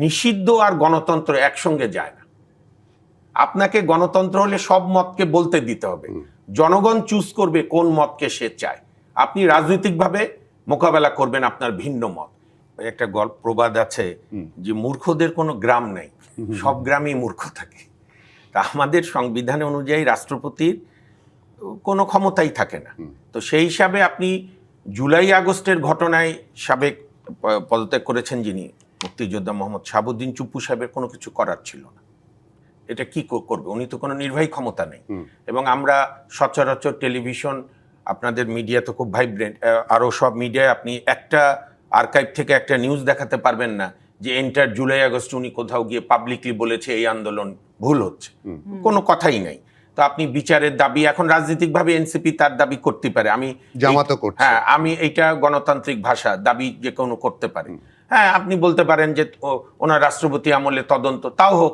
নিষিদ্ধ আর গণতন্ত্র একসঙ্গে যায় না। আপনাকে গণতন্ত্র হলে সব মতকে বলতে দিতে হবে, জনগণ চুজ করবে কোন মতকে সে চায়। আপনি রাজনৈতিকভাবে মোকাবেলা করবেন আপনার ভিন্ন মত। একটা গল্প প্রবাদ আছে যে মূর্খদের কোনো গ্রাম নেই, সব গ্রামেই মূর্খ থাকে। তা আমাদের সংবিধান অনুযায়ী রাষ্ট্রপতির কোনো ক্ষমতাই থাকে না। তো সেই হিসাবে আপনি জুলাই আগস্টের ঘটনায় সাবেক পদত্যাগ করেছেন যিনি মুক্তিযোদ্ধা মোহাম্মদ শাহাবুদ্দিন চুপ্পু সাহেবের কোনো কিছু করার ছিল না। এটা কি করবে? উনি তো কোনো নির্বাহী ক্ষমতা নেই। এবং আমরা সচরাচর টেলিভিশন, আপনাদের মিডিয়া তো খুব ভাইব্রেন্ট, আরও সব মিডিয়ায় আপনি একটা আর্কাইভ থেকে একটা নিউজ দেখাতে পারবেন না যে এন্টার জুলাই আগস্ট উনি কোথাও গিয়ে পাবলিকলি বলেছে এই আন্দোলন ভুল হচ্ছে, কোনো কথাই নাই। তো আপনি বিচারের দাবি, এখন রাজনৈতিকভাবে এনসিপি তার দাবি করতে পারে, আমি জামাতও করছে, হ্যাঁ আমি এইটা গণতান্ত্রিক ভাষা, দাবি যে কোনো করতে পারে। হ্যাঁ আপনি বলতে পারেন যে ওনার রাষ্ট্রপতি আমলে তদন্ত, তাও হোক।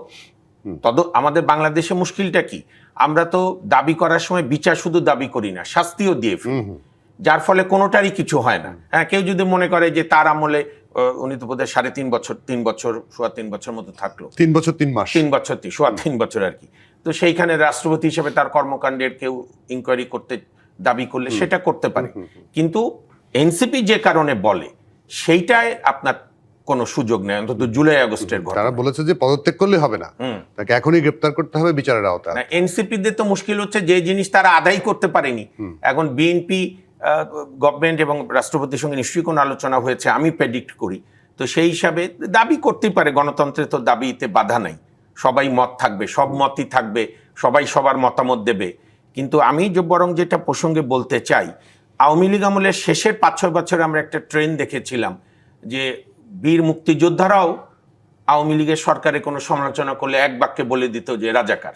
আমাদের বাংলাদেশে মুশকিলটা কি, আমরা তো দাবি করার সময় বিচার শুধু দাবি করি না, শাস্তিও দিয়ে ফেলি, যার ফলে কোনোটারই কিছু হয় না। হ্যাঁ কেউ যদি মনে করে যে তার আমলে উনি তো বোধহয় 3.5 বছর 3 বছর সোয়া 3 বছর মতো থাকলো, 3 বছর 3 মাস, 3 বছর সোয়া 3 বছর আর কি। তো সেইখানে রাষ্ট্রপতি হিসেবে তার কর্মকাণ্ডের কেউ ইনকোয়ারি করতে দাবি করলে সেটা করতে পারে, কিন্তু এনসিপি যে কারণে বলে সেইটায় আপনার কোনো সুযোগ নেই, অন্তত জুলাই আগস্টের ঘটনা। তারা বলেছে যে পদত্যাগ করলে হবে না, তাকে এখনই গ্রেফতার করতে হবে বিচারের আওতায়। এনসিপিদের তো মুশকিল হচ্ছে যে জিনিস তারা আদায় করতে পারেনি। এখন বিএনপি গভর্নমেন্ট এবং রাষ্ট্রপতির সঙ্গে নিশ্চয়ই কোনো আলোচনা হয়েছে, আমি প্রেডিক্ট করি। তো সেই হিসাবে দাবি করতেই পারে, গণতন্ত্রে তো দাবিতে বাধা নাই, সবাই মত থাকবে, সব মতই থাকবে, সবাই সবার মতামত দেবে। কিন্তু আমি বরং যেটা প্রসঙ্গে বলতে চাই, আওয়ামী লীগ আমলের শেষের 5-6 বছর আমরা একটা ট্রেন্ড দেখেছিলাম যে বীর মুক্তিযোদ্ধারাও আওয়ামী লীগের সরকারে কোনো সমালোচনা করলে এক বাক্যে বলে দিত যে রাজাকার।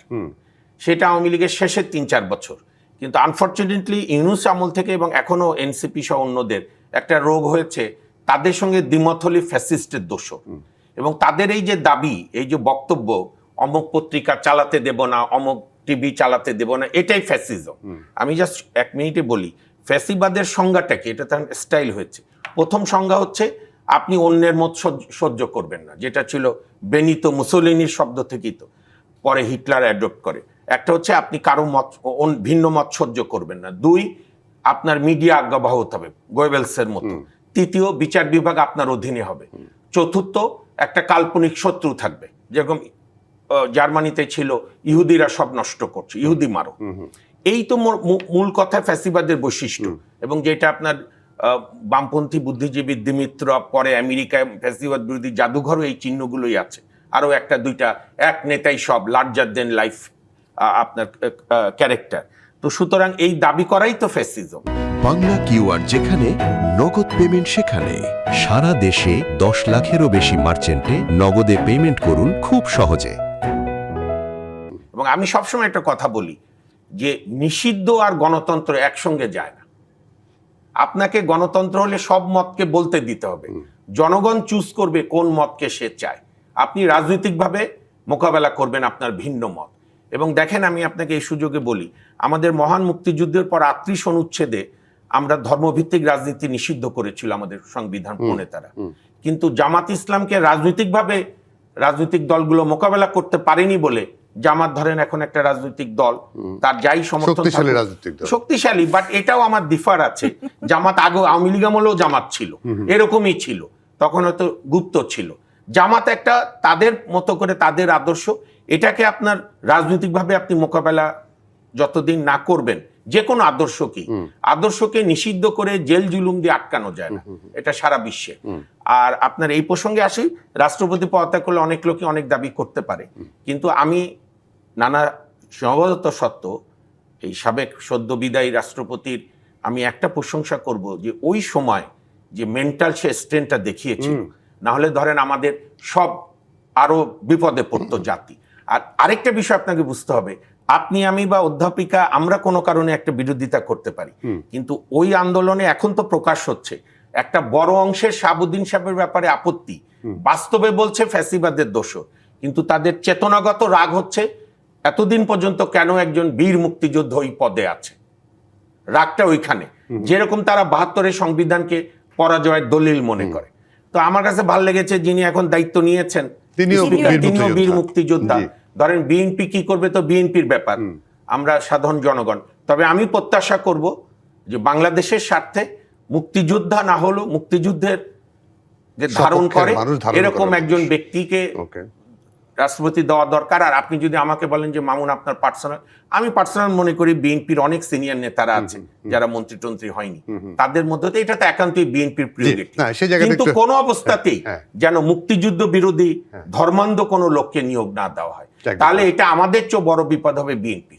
সেটা আওয়ামী লীগের শেষের 3-4 বছর। কিন্তু আনফর্চুনেটলি ইউনূস আমল থেকে এবং এখনো এনসিপি সহ অন্যদের একটা রোগ হয়েছে, তাদের সঙ্গে দ্বিমত হলে ফ্যাসিস্টের দোষ। এবং তাদের এই যে দাবি, এই যে বক্তব্য, অমুক পত্রিকা চালাতে দেব না, অমুক টিভি চালাতে দেব না, এটাই ফ্যাসিজম। আমি জাস্ট 1 মিনিটে বলি ফ্যাসিবাদের সংজ্ঞাটা কি, এটা তার স্টাইল হয়েছে। প্রথম সংজ্ঞা হচ্ছে আপনি অন্যের মত সহ্য করবেন না, যেটা ছিল বেনিতো মুসোলিনির শব্দ থেকেই তো পরে হিটলার অ্যাডপ্ট করে। একটা হচ্ছে আপনি কারো মত, ভিন্ন মত সহ্য করবেন না। 2, আপনার মিডিয়া আজ্ঞাবহ হতে হবে গোয়েবেলসের মতো। 3, বিচার বিভাগ আপনার অধীনে হবে। 4, একটা কাল্পনিক শত্রু থাকবে, যেরকম জার্মানিতে ছিল ইহুদিরা সব নষ্ট করছে, ইহুদি মারো। এই তো মূল কথা ফ্যাসিবাদের বৈশিষ্ট্য। এবং যেটা আপনার বামপন্থী বুদ্ধিজীবী দিমিত্রভ, পরে আমেরিকায় ফ্যাসিবাদ বিরোধী জাদুঘরও এই চিহ্নগুলোই আছে। আরও 1-2টা এক নেতাই সব লার্জার দেন লাইফ আপনার ক্যারেক্টার। তো সুতরাং এই দাবি করাই তো ফ্যাসিজম। বাংলা কিউআর, যেখানে নগদ পেমেন্ট সেখানে। সারা দেশে 10 লাখেরও বেশি মার্চেন্টে নগদে পেমেন্ট করুন খুব সহজে। এবং আমি সবসময় একটা কথা বলি যে নিষিদ্ধ আর গণতন্ত্র একসঙ্গে যায় না। আপনাকে গণতন্ত্র হলে সব মতকে বলতে দিতে হবে, জনগণ চুজ করবে কোন মতকে সে চায়। আপনি রাজনৈতিকভাবে মোকাবেলা করবেন আপনার ভিন্ন মত। এবং দেখেন, আমি আপনাকে এই সুযোগে বলি, আমাদের মহান মুক্তিযুদ্ধের পর 38 অনুচ্ছেদে আমরা ধর্মভিত্তিক রাজনীতি নিষিদ্ধ করেছিল আমাদের সংবিধান প্রণেতারা। কিন্তু জামাত ইসলামকে রাজনৈতিকভাবে রাজনৈতিক দলগুলো মোকাবেলা করতে পারেনি বলে জামাত ধরেন এখন একটা রাজনৈতিক দল, তার যাই সমর্থন শক্তিশালী, বাট এটাও আমার ডিফার আছে। জামাত আগে আওয়ামী লীগ আমলেও জামাত ছিল, এরকমই ছিল, তখন হয়তো গুপ্ত ছিল। জামাত একটা তাদের মতো করে তাদের আদর্শ, এটাকে আপনার রাজনৈতিকভাবে আপনি মোকাবেলা যতদিন না করবেন, যে কোনো আদর্শকে নিষিদ্ধ করে জেল জুলুম দিয়ে আটকানো যায় না, এটা সারা বিশ্বে। আর আপনার এই প্রসঙ্গে আসি, রাষ্ট্রপতি পদত্যাগ করলে অনেক লোকই অনেক দাবি করতে পারে, কিন্তু আমি নানা সীমাবদ্ধত সত্ত্বেও এই সাবেক সদ্য বিদায়ী রাষ্ট্রপতির আমি একটা প্রশংসা করব যে ওই সময় যে মেন্টাল সে স্ট্রেনটা দেখিয়েছিল, না হলে ধরেন আমাদের সব আরো বিপদে পড়তো জাতি। আর আরেকটা বিষয় আপনাকে বুঝতে হবে, আপনি আমি বা অধ্যাপিকা আমরা কোনো কারণে একটা বিরোধিতা করতে পারি, কিন্তু ওই আন্দোলনে এখন তো প্রকাশ হচ্ছে একটা বড় অংশের শাহাবুদ্দিন সাহেবের ব্যাপারে আপত্তি, বাস্তবে বলছে ফ্যাসিবাদের দোষ, কিন্তু তাদের চেতনাগত রাগ হচ্ছে এতদিন পর্যন্ত কেন একজন বীর মুক্তিযোদ্ধা ওই পদে আছে, রাগটা ওইখানে। যেরকম তারা 72-এর সংবিধানকে পরাজয়ের দলিল মনে করে, তো আমার কাছে ভালো লেগেছে যিনি এখন দায়িত্ব নিয়েছেন তিনিও স্পিকার, বীর তিনিও বীর মুক্তিযোদ্ধা। মুক্তিযোদ্ধা। জি। ধরেন বিএনপি কি করবে তো বিএনপির ব্যাপার, আমরা সাধারণ জনগণ। তবে আমি প্রত্যাশা করব যে বাংলাদেশের স্বার্থে মুক্তিযোদ্ধা না হলেও মুক্তিযুদ্ধের যে ধারণ সপক্ষের করে মানুষ ধারণ এরকম করে একজন মানুষ। ব্যক্তিকে ওকে, রাষ্ট্রপতি দেওয়া দরকার। আর আপনি যদি আমাকে বলেন যে মামুন আপনার পার্সোনাল, আমি পার্সোনাল মনে করি বিএনপির অনেক সিনিয়র নেতারা আছে যারা মন্ত্রী টন্ত্রী হয়নি, তাদের মধ্যে তো এটা তো একান্তই বিএনপির প্রিয়োরিটি। না, সেই জায়গাটা কিন্তু একটু- কোনো অবস্থাতেই হ্যাঁ। যেন মুক্তিযুদ্ধ বিরোধী ধর্মান্ধ কোনো লোককে নিয়োগ না দেওয়া হয়, একদম। তাহলে এটা আমাদের চেয়ে বড় বিপদ হবে বিএনপির।